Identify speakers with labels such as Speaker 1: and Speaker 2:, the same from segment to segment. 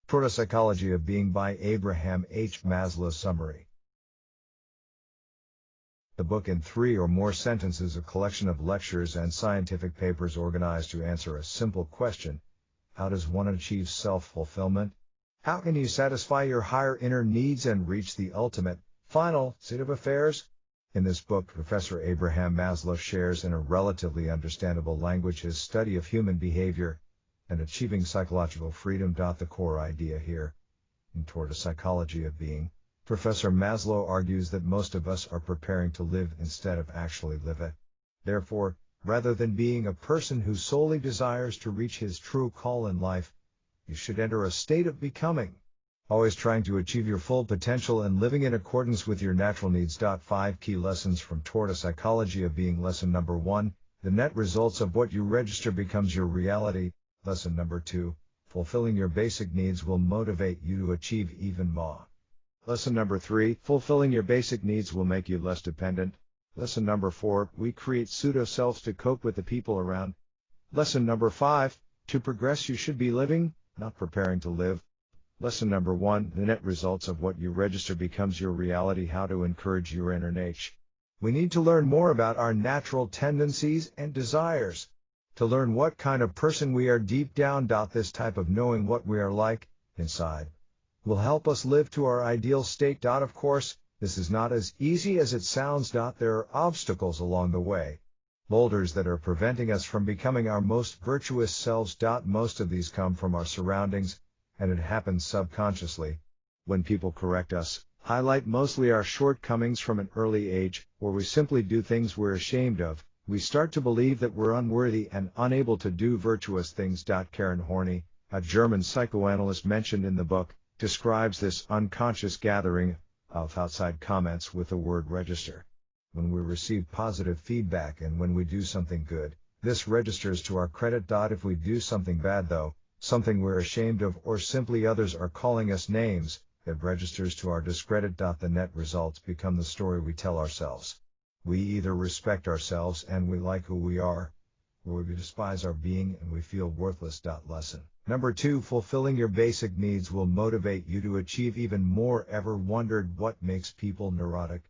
Speaker 1: Proto-Psychology of Being by Abraham H. Maslow. Summary. The book in 3 or more sentences, a collection of lectures and scientific papers organized to answer a simple question: how does one achieve self-fulfillment? How can you satisfy your higher inner needs and reach the ultimate, final state of affairs? In this book, Professor Abraham Maslow shares in a relatively understandable language his study of human behavior and achieving psychological freedom. The core idea here, toward a psychology of being, Professor Maslow argues that most of us are preparing to live instead of actually live it. Therefore, rather than being a person who solely desires to reach his true call in life, you should enter a state of becoming, always trying to achieve your full potential and living in accordance with your natural needs. 5 key lessons from Toward a Psychology of Being. Lesson number 1, the net results of what you register becomes your reality. Lesson number 2, fulfilling your basic needs will motivate you to achieve even more. Lesson number 3, fulfilling your basic needs will make you less dependent. Lesson number 4, we create pseudo-selves to cope with the people around. Lesson number 5, to progress you should be living, not preparing to live. Lesson number 1, the net results of what you register becomes your reality. How to encourage your inner nature. We need to learn more about our natural tendencies and desires, to learn what kind of person we are deep down. This type of knowing what we are like inside will help us live to our ideal state. Of course, this is not as easy as it sounds. There are obstacles along the way, boulders that are preventing us from becoming our most virtuous selves. Most of these come from our surroundings, and it happens subconsciously. When people correct us, highlight mostly our shortcomings from an early age, or we simply do things we're ashamed of, we start to believe that we're unworthy and unable to do virtuous things. Karen Horney, a German psychoanalyst mentioned in the book, describes this unconscious gathering of outside comments with the word register. When we receive positive feedback and when we do something good, this registers to our credit. If we do something bad though, something we're ashamed of, or simply others are calling us names, it registers to our discredit. The net results become the story we tell ourselves. We either respect ourselves and we like who we are, or we despise our being and we feel worthless. Lesson number 2, fulfilling your basic needs will motivate you to achieve even more. Ever wondered what makes people neurotic?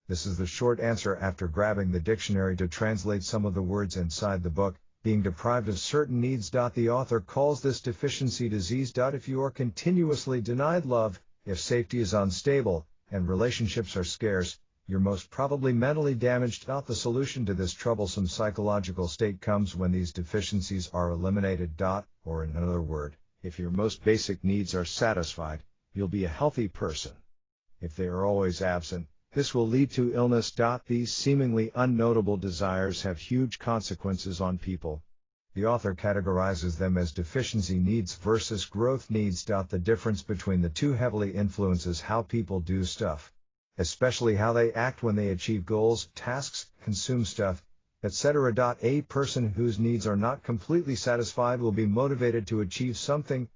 Speaker 1: This is the short answer after grabbing the dictionary to translate some of the words inside the book. Being deprived of certain needs. The author calls this deficiency disease. If you are continuously denied love, if safety is unstable, and relationships are scarce, you're most probably mentally damaged. The solution to this troublesome psychological state comes when these deficiencies are eliminated. Or in another word, if your most basic needs are satisfied, you'll be a healthy person. If they are always absent, this will lead to illness. These seemingly unnotable desires have huge consequences on people. The author categorizes them as deficiency needs versus growth needs. The difference between the two heavily influences how people do stuff, especially how they act when they achieve goals, tasks, consume stuff, etc. A person whose needs are not completely satisfied will be motivated to achieve something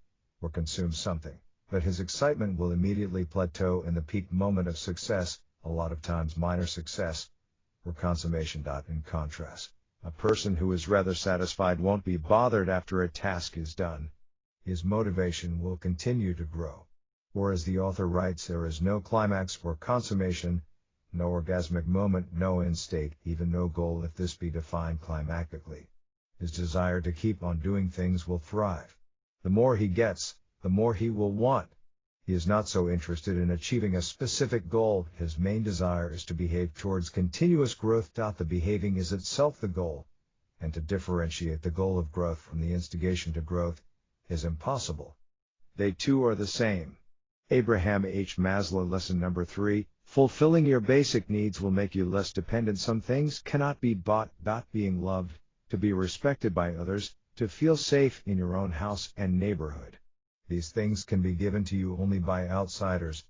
Speaker 1: or consume something, but his excitement will immediately plateau in the peak moment of success, a lot of times minor success, or consummation. In contrast, a person who is rather satisfied won't be bothered after a task is done. His motivation will continue to grow. Or as the author writes, there is no climax or consummation, no orgasmic moment, no end state, even no goal if this be defined climactically. His desire to keep on doing things will thrive. The more he gets, the more he will want. He is not so interested in achieving a specific goal. His main desire is to behave towards continuous growth. The behaving is itself the goal, and to differentiate the goal of growth from the instigation to growth is impossible. They two are the same. Abraham H. Maslow. Lesson number 3, fulfilling your basic needs will make you less dependent. Some things cannot be bought. Being loved, to be respected by others, to feel safe in your own house and neighborhood. These things can be given to you only by outsiders,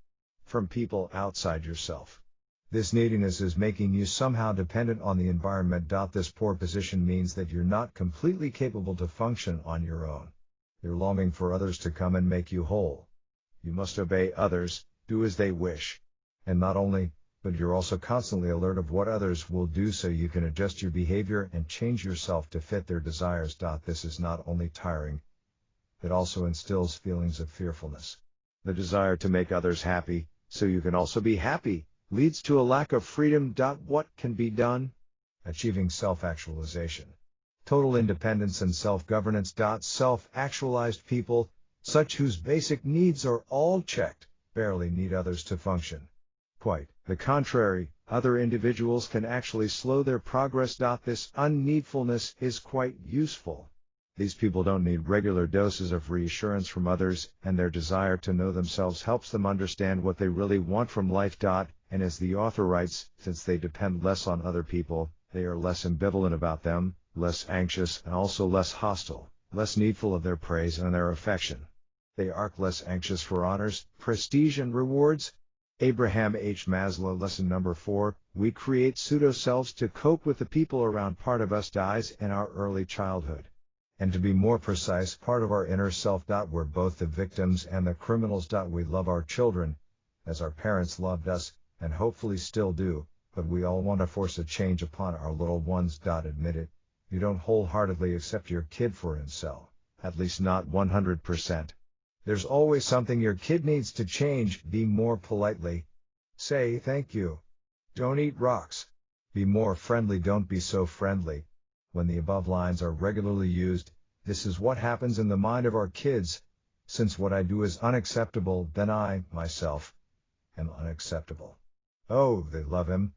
Speaker 1: from people outside yourself. This neediness is making you somehow dependent on the environment. This poor position means that you're not completely capable to function on your own. You're longing for others to come and make you whole. You must obey others, do as they wish. And not only, but you're also constantly alert of what others will do so you can adjust your behavior and change yourself to fit their desires. This is not only tiring, It also instills feelings of fearfulness. The desire to make others happy, so you can also be happy, leads to a lack of freedom. What can be done? Achieving self-actualization. Total independence and self-governance. Self-actualized people, such whose basic needs are all checked, barely need others to function. Quite the contrary, other individuals can actually slow their progress. This unneedfulness is quite useful. These people don't need regular doses of reassurance from others, and their desire to know themselves helps them understand what they really want from life. And as the author writes, since they depend less on other people, they are less ambivalent about them, less anxious, and also less hostile, less needful of their praise and their affection. They are less anxious for honors, prestige, and rewards. Abraham H. Maslow. Lesson number 4, we create pseudo-selves to cope with the people around. Part of us dies in our early childhood. And to be more precise, part of our inner self. We're both the victims and the criminals. We love our children, as our parents loved us, and hopefully still do, but we all want to force a change upon our little ones. Admit it, you don't wholeheartedly accept your kid for himself, at least not 100%. There's always something your kid needs to change. Be more politely. Say thank you. Don't eat rocks. Be more friendly. Don't be so friendly. When the above lines are regularly used, this is what happens in the mind of our kids. Since what I do is unacceptable, then I, myself, am unacceptable. Oh, they love him,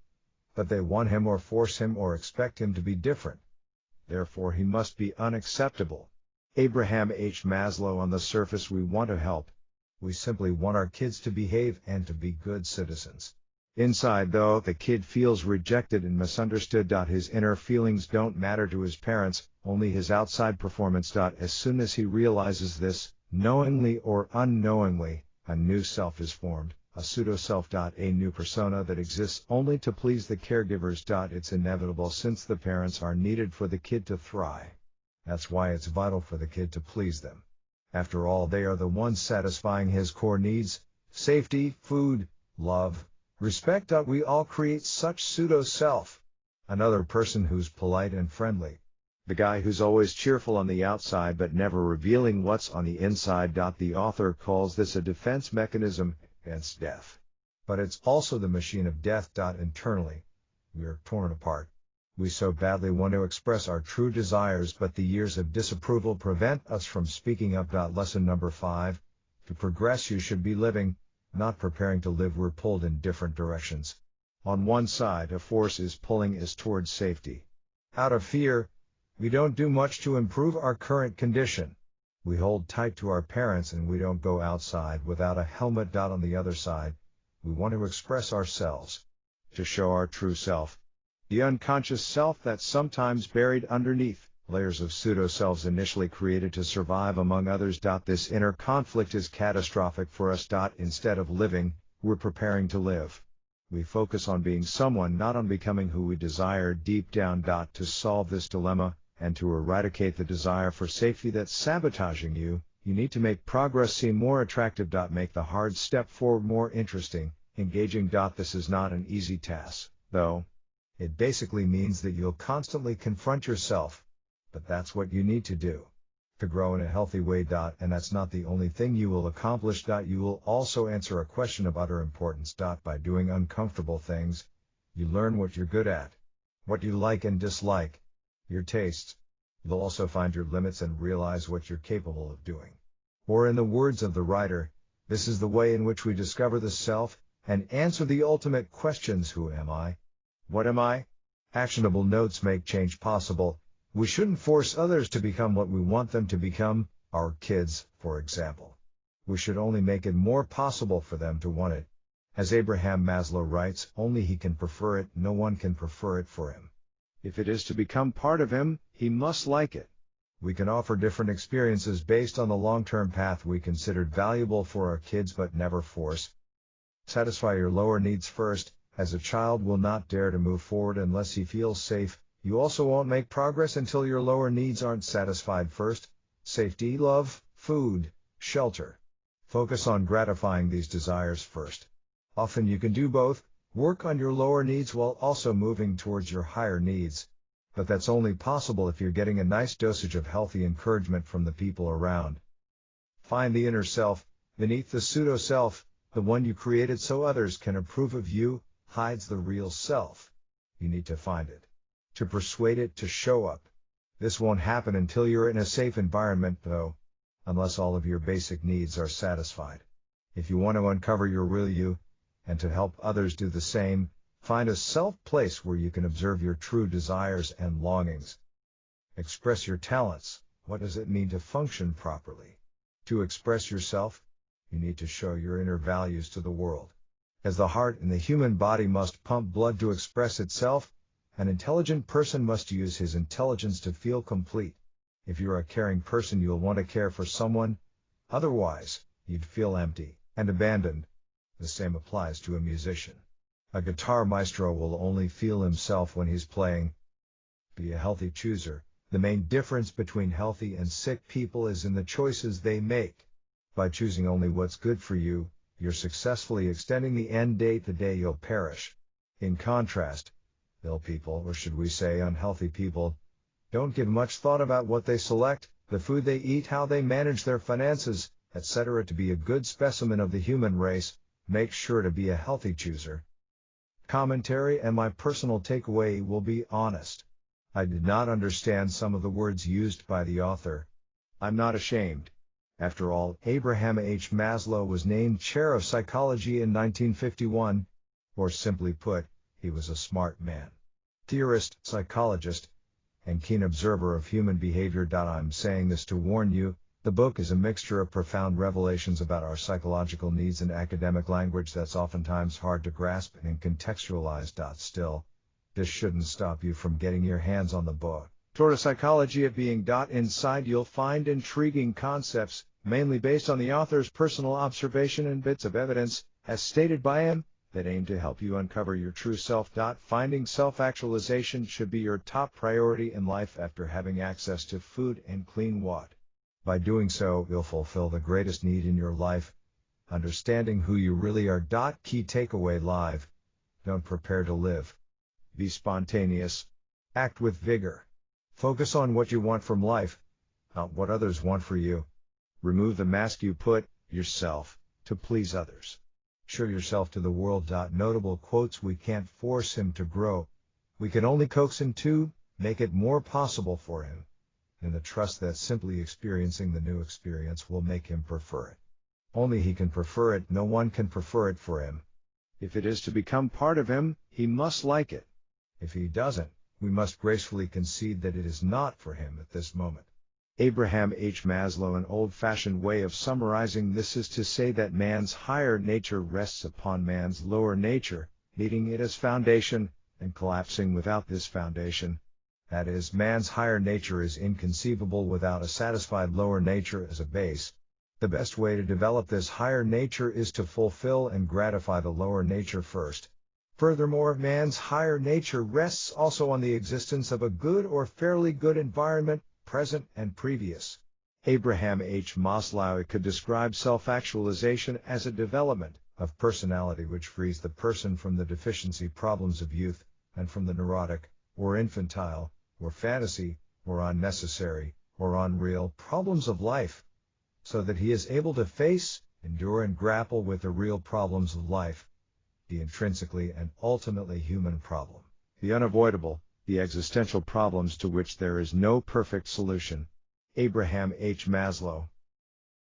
Speaker 1: but they want him or force him or expect him to be different. Therefore he must be unacceptable. Abraham H. Maslow. On the surface we want to help. We simply want our kids to behave and to be good citizens. Inside, though, the kid feels rejected and misunderstood. His inner feelings don't matter to his parents, only his outside performance. As soon as he realizes this, knowingly or unknowingly, a new self is formed, a pseudo-self. A new persona that exists only to please the caregivers. It's inevitable since the parents are needed for the kid to thrive. That's why it's vital for the kid to please them. After all, they are the ones satisfying his core needs: safety, food, love, respect. We all create such pseudo-self. Another person who's polite and friendly. The guy who's always cheerful on the outside but never revealing what's on the inside. The author calls this a defense mechanism against death. But it's also the machine of death. Internally, we are torn apart. We so badly want to express our true desires, but the years of disapproval prevent us from speaking up. Lesson number 5, to progress you should be living, not preparing to live. We're pulled in different directions. On one side, a force is pulling us towards safety. Out of fear, we don't do much to improve our current condition. We hold tight to our parents and we don't go outside without a helmet. On the other side, we want to express ourselves, to show our true self. The unconscious self that's sometimes buried underneath layers of pseudo-selves initially created to survive among others. This inner conflict is catastrophic for us. Instead of living, we're preparing to live. We focus on being someone, not on becoming who we desire deep down. To solve this dilemma, and to eradicate the desire for safety that's sabotaging you, you need to make progress seem more attractive. Make the hard step forward more interesting, engaging. This is not an easy task, though. It basically means that you'll constantly confront yourself, but that's what you need to do to grow in a healthy way. And that's not the only thing you will accomplish. You will also answer a question of utter importance. By doing uncomfortable things, you learn what you're good at, what you like and dislike, your tastes. You'll also find your limits and realize what you're capable of doing. Or in the words of the writer, this is the way in which we discover the self and answer the ultimate questions: who am I? What am I? Actionable notes make change possible. We shouldn't force others to become what we want them to become, our kids, for example. We should only make it more possible for them to want it. As Abraham Maslow writes, only he can prefer it, no one can prefer it for him. If it is to become part of him, he must like it. We can offer different experiences based on the long-term path we considered valuable for our kids, but never force. Satisfy your lower needs first, as a child will not dare to move forward unless he feels safe. You also won't make progress until your lower needs aren't satisfied first: safety, love, food, shelter. Focus on gratifying these desires first. Often you can do both, work on your lower needs while also moving towards your higher needs. But that's only possible if you're getting a nice dosage of healthy encouragement from the people around. Find the inner self, beneath the pseudo-self, the one you created so others can approve of you, hides the real self. You need to find it. To persuade it to show up. This won't happen until you're in a safe environment, though. Unless all of your basic needs are satisfied. If you want to uncover your real you, and to help others do the same, find a self-place where you can observe your true desires and longings. Express your talents. What does it mean to function properly? To express yourself, you need to show your inner values to the world. As the heart in the human body must pump blood to express itself, an intelligent person must use his intelligence to feel complete. If you're a caring person, you'll want to care for someone. Otherwise, you'd feel empty and abandoned. The same applies to a musician. A guitar maestro will only feel himself when he's playing. Be a healthy chooser. The main difference between healthy and sick people is in the choices they make. By choosing only what's good for you, you're successfully extending the end date the day you'll perish. In contrast, ill people, or should we say unhealthy people, don't give much thought about what they select, the food they eat, how they manage their finances, etc. To be a good specimen of the human race, make sure to be a healthy chooser. Commentary and my personal takeaway will be honest. I did not understand some of the words used by the author. I'm not ashamed. After all, Abraham H. Maslow was named chair of psychology in 1951. Or simply put, he was a smart man. Theorist, psychologist, and keen observer of human behavior. I'm saying this to warn you, the book is a mixture of profound revelations about our psychological needs and academic language that's oftentimes hard to grasp and contextualize. Still, this shouldn't stop you from getting your hands on the book. Toward a psychology of being. Inside you'll find intriguing concepts, mainly based on the author's personal observation and bits of evidence, as stated by him, that aim to help you uncover your true self. Finding self-actualization should be your top priority in life after having access to food and clean water. By doing so, you'll fulfill the greatest need in your life, understanding who you really are. Key takeaway: live. Don't prepare to live. Be spontaneous. Act with vigor. Focus on what you want from life, not what others want for you. Remove the mask you put, yourself, to please others. Show yourself to the world. Notable quotes: we can't force him to grow. We can only coax him to, make it more possible for him, in the trust that simply experiencing the new experience will make him prefer it. Only he can prefer it, no one can prefer it for him. If it is to become part of him, he must like it. If he doesn't, we must gracefully concede that it is not for him at this moment. Abraham H. Maslow. An old-fashioned way of summarizing this is to say that man's higher nature rests upon man's lower nature, needing it as foundation, and collapsing without this foundation. That is, man's higher nature is inconceivable without a satisfied lower nature as a base. The best way to develop this higher nature is to fulfill and gratify the lower nature first. Furthermore, man's higher nature rests also on the existence of a good or fairly good environment, present and previous. Abraham H. Maslow could describe self-actualization as a development of personality which frees the person from the deficiency problems of youth, and from the neurotic, or infantile, or fantasy, or unnecessary, or unreal problems of life, so that he is able to face, endure and grapple with the real problems of life, the intrinsically and ultimately human problem, the unavoidable, the existential problems to which there is no perfect solution. Abraham H. Maslow.